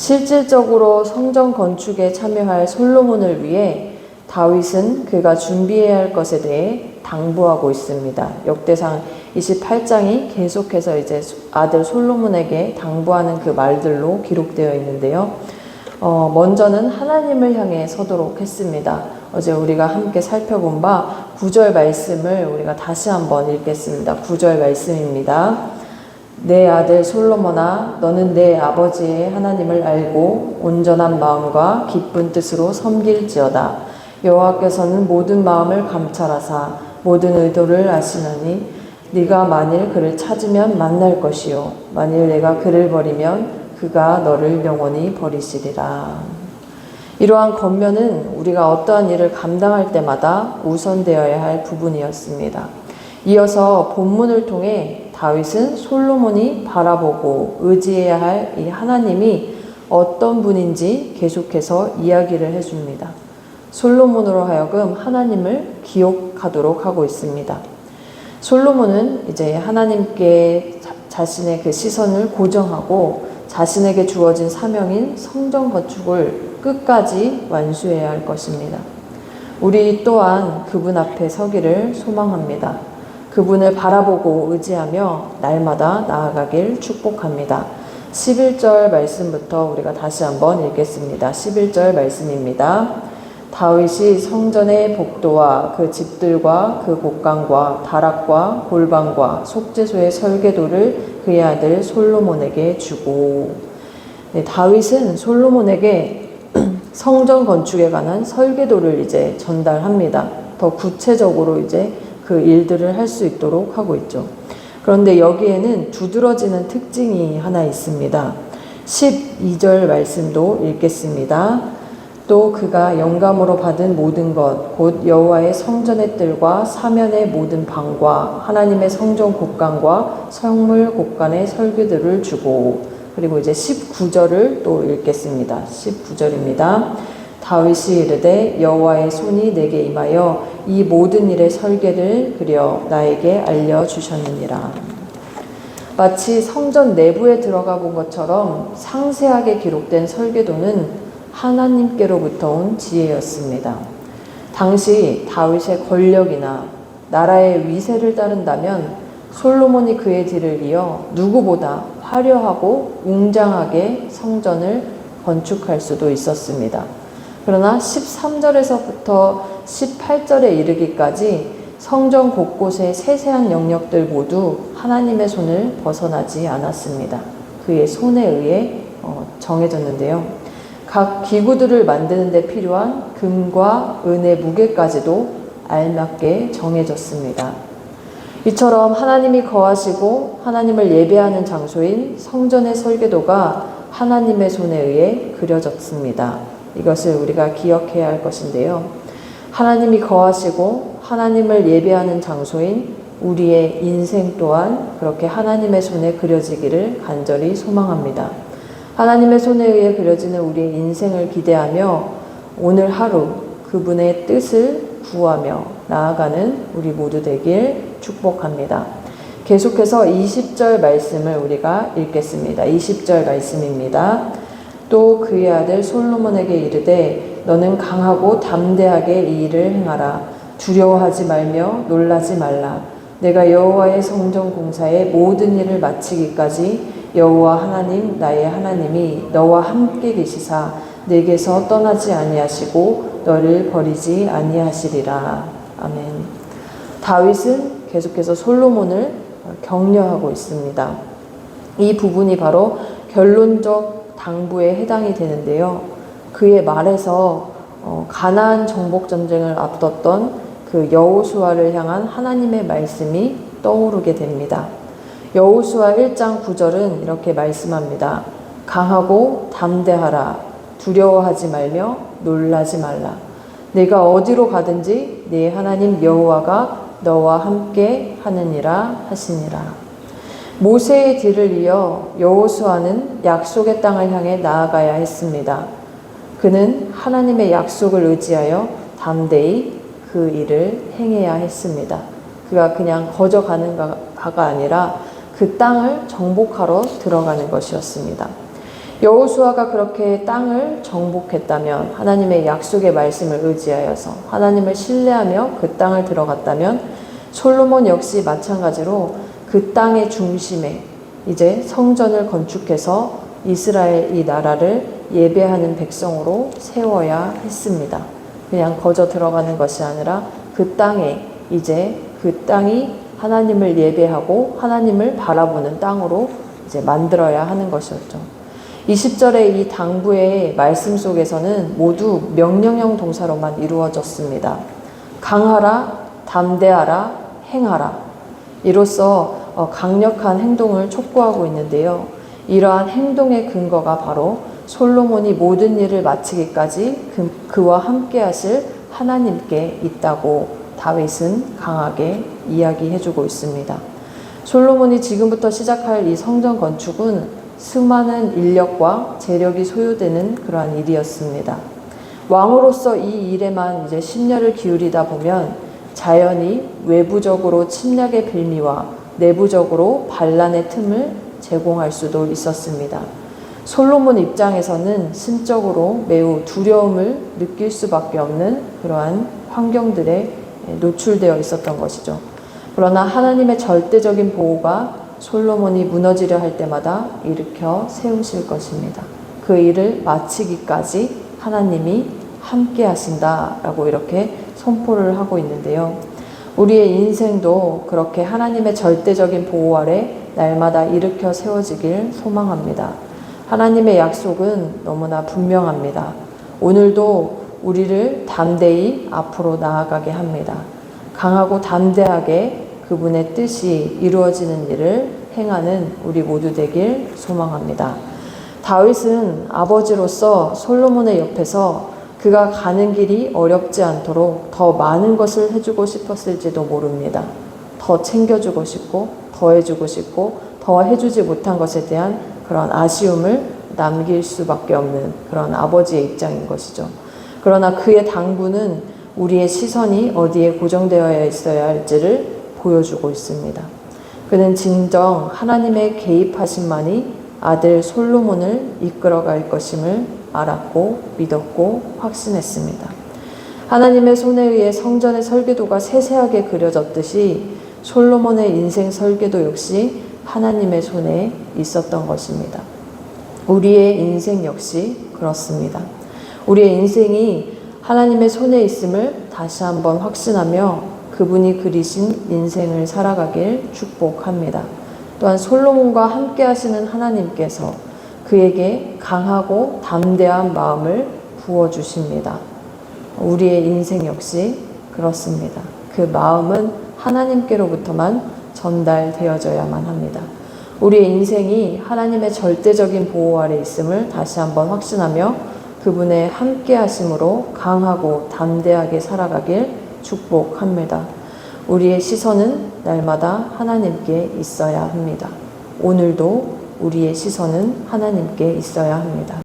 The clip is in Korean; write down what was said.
실질적으로 성전 건축에 참여할 솔로몬을 위해 다윗은 그가 준비해야 할 것에 대해 당부하고 있습니다. 역대상 28장이 계속해서 이제 아들 솔로몬에게 당부하는 그 말들로 기록되어 있는데요. 먼저는 하나님을 향해 서도록 했습니다. 어제 우리가 함께 살펴본 바 9절 말씀을 우리가 다시 한번 읽겠습니다. 9절 말씀입니다. 내 아들 솔로몬아, 너는 내 아버지의 하나님을 알고 온전한 마음과 기쁜 뜻으로 섬길지어다. 여호와께서는 모든 마음을 감찰하사 모든 의도를 아시나니 네가 만일 그를 찾으면 만날 것이요 만일 내가 그를 버리면 그가 너를 영원히 버리시리라. 이러한 권면은 우리가 어떠한 일을 감당할 때마다 우선되어야 할 부분이었습니다. 이어서 본문을 통해 다윗은 솔로몬이 바라보고 의지해야 할 이 하나님이 어떤 분인지 계속해서 이야기를 해줍니다. 솔로몬으로 하여금 하나님을 기억하도록 하고 있습니다. 솔로몬은 이제 하나님께 자신의 그 시선을 고정하고 자신에게 주어진 사명인 성전 건축을 끝까지 완수해야 할 것입니다. 우리 또한 그분 앞에 서기를 소망합니다. 그분을 바라보고 의지하며 날마다 나아가길 축복합니다. 11절 말씀부터 우리가 다시 한번 읽겠습니다. 11절 말씀입니다. 다윗이 성전의 복도와 그 집들과 그 곡간과 다락과 골방과 속죄소의 설계도를 그의 아들 솔로몬에게 주고, 다윗은 솔로몬에게 성전 건축에 관한 설계도를 이제 전달합니다. 더 구체적으로 이제 그 일들을 할 수 있도록 하고 있죠. 그런데 여기에는 두드러지는 특징이 하나 있습니다. 12절 말씀도 읽겠습니다. 또 그가 영감으로 받은 모든 것, 곧 여호와의 성전의 뜰과 사면의 모든 방과 하나님의 성전 곳간과 성물 곳간의 설계도를 주고, 그리고 이제 19절을 또 읽겠습니다. 19절입니다. 다윗이 이르되 여호와의 손이 내게 임하여 이 모든 일의 설계를 그려 나에게 알려주셨느니라. 마치 성전 내부에 들어가 본 것처럼 상세하게 기록된 설계도는 하나님께로부터 온 지혜였습니다. 당시 다윗의 권력이나 나라의 위세를 따른다면 솔로몬이 그의 뒤를 이어 누구보다 화려하고 웅장하게 성전을 건축할 수도 있었습니다. 그러나 13절에서부터 18절에 이르기까지 성전 곳곳의 세세한 영역들 모두 하나님의 손을 벗어나지 않았습니다. 그의 손에 의해 정해졌는데요. 각 기구들을 만드는 데 필요한 금과 은의 무게까지도 알맞게 정해졌습니다. 이처럼 하나님이 거하시고 하나님을 예배하는 장소인 성전의 설계도가 하나님의 손에 의해 그려졌습니다. 이것을 우리가 기억해야 할 것인데요. 하나님이 거하시고 하나님을 예배하는 장소인 우리의 인생 또한 그렇게 하나님의 손에 그려지기를 간절히 소망합니다. 하나님의 손에 의해 그려지는 우리의 인생을 기대하며 오늘 하루 그분의 뜻을 구하며 나아가는 우리 모두 되길 축복합니다. 계속해서 20절 말씀을 우리가 읽겠습니다. 20절 말씀입니다. 또 그의 아들 솔로몬에게 이르되 너는 강하고 담대하게 이 일을 행하라. 두려워하지 말며 놀라지 말라. 내가 여호와의 성전 공사의 모든 일을 마치기까지 여호와 하나님 나의 하나님이 너와 함께 계시사 내게서 떠나지 아니하시고 너를 버리지 아니하시리라. 아멘. 다윗은 계속해서 솔로몬을 격려하고 있습니다. 이 부분이 바로 결론적 당부에 해당이 되는데요. 그의 말에서 가나안 정복 전쟁을 앞뒀던 그 여호수아를 향한 하나님의 말씀이 떠오르게 됩니다. 여호수아 1장 9절은 이렇게 말씀합니다. 강하고 담대하라. 두려워하지 말며 놀라지 말라. 내가 어디로 가든지 네 하나님 여호와가 너와 함께 하느니라 하시니라. 모세의 뒤를 이어 여호수아는 약속의 땅을 향해 나아가야 했습니다. 그는 하나님의 약속을 의지하여 담대히 그 일을 행해야 했습니다. 그가 그냥 거저 가는 가가 아니라 그 땅을 정복하러 들어가는 것이었습니다. 여호수아가 그렇게 땅을 정복했다면, 하나님의 약속의 말씀을 의지하여서 하나님을 신뢰하며 그 땅을 들어갔다면, 솔로몬 역시 마찬가지로 그 땅의 중심에 이제 성전을 건축해서 이스라엘 이 나라를 예배하는 백성으로 세워야 했습니다. 그냥 거저 들어가는 것이 아니라 그 땅에 이제 그 땅이 하나님을 예배하고 하나님을 바라보는 땅으로 이제 만들어야 하는 것이었죠. 20절의 이 당부의 말씀 속에서는 모두 명령형 동사로만 이루어졌습니다. 강하라, 담대하라, 행하라. 이로써 강력한 행동을 촉구하고 있는데요. 이러한 행동의 근거가 바로 솔로몬이 모든 일을 마치기까지 그와 함께 하실 하나님께 있다고 다윗은 강하게 이야기해주고 있습니다. 솔로몬이 지금부터 시작할 이 성전 건축은 수많은 인력과 재력이 소요되는 그러한 일이었습니다. 왕으로서 이 일에만 이제 심려를 기울이다 보면 자연히 외부적으로 침략의 빌미와 내부적으로 반란의 틈을 제공할 수도 있었습니다. 솔로몬 입장에서는 심적으로 매우 두려움을 느낄 수밖에 없는 그러한 환경들에 노출되어 있었던 것이죠. 그러나 하나님의 절대적인 보호가 솔로몬이 무너지려 할 때마다 일으켜 세우실 것입니다. 그 일을 마치기까지 하나님이 함께 하신다라고 이렇게 선포를 하고 있는데요. 우리의 인생도 그렇게 하나님의 절대적인 보호 아래 날마다 일으켜 세워지길 소망합니다. 하나님의 약속은 너무나 분명합니다. 오늘도 우리를 담대히 앞으로 나아가게 합니다. 강하고 담대하게 그분의 뜻이 이루어지는 일을 행하는 우리 모두 되길 소망합니다. 다윗은 아버지로서 솔로몬의 옆에서 그가 가는 길이 어렵지 않도록 더 많은 것을 해주고 싶었을지도 모릅니다. 더 챙겨주고 싶고, 더 해주고 싶고, 더 해주지 못한 것에 대한 그런 아쉬움을 남길 수밖에 없는 그런 아버지의 입장인 것이죠. 그러나 그의 당부는 우리의 시선이 어디에 고정되어야 있어야 할지를 보여주고 있습니다. 그는 진정 하나님의 개입하심만이 아들 솔로몬을 이끌어갈 것임을 알았고 믿었고 확신했습니다. 하나님의 손에 의해 성전의 설계도가 세세하게 그려졌듯이 솔로몬의 인생 설계도 역시 하나님의 손에 있었던 것입니다. 우리의 인생 역시 그렇습니다. 우리의 인생이 하나님의 손에 있음을 다시 한번 확신하며 그분이 그리신 인생을 살아가길 축복합니다. 또한 솔로몬과 함께 하시는 하나님께서 그에게 강하고 담대한 마음을 부어주십니다. 우리의 인생 역시 그렇습니다. 그 마음은 하나님께로부터만 전달되어져야만 합니다. 우리의 인생이 하나님의 절대적인 보호 아래 있음을 다시 한번 확신하며 그분의 함께 하심으로 강하고 담대하게 살아가길 축복합니다. 우리의 시선은 날마다 하나님께 있어야 합니다. 오늘도 우리의 시선은 하나님께 있어야 합니다.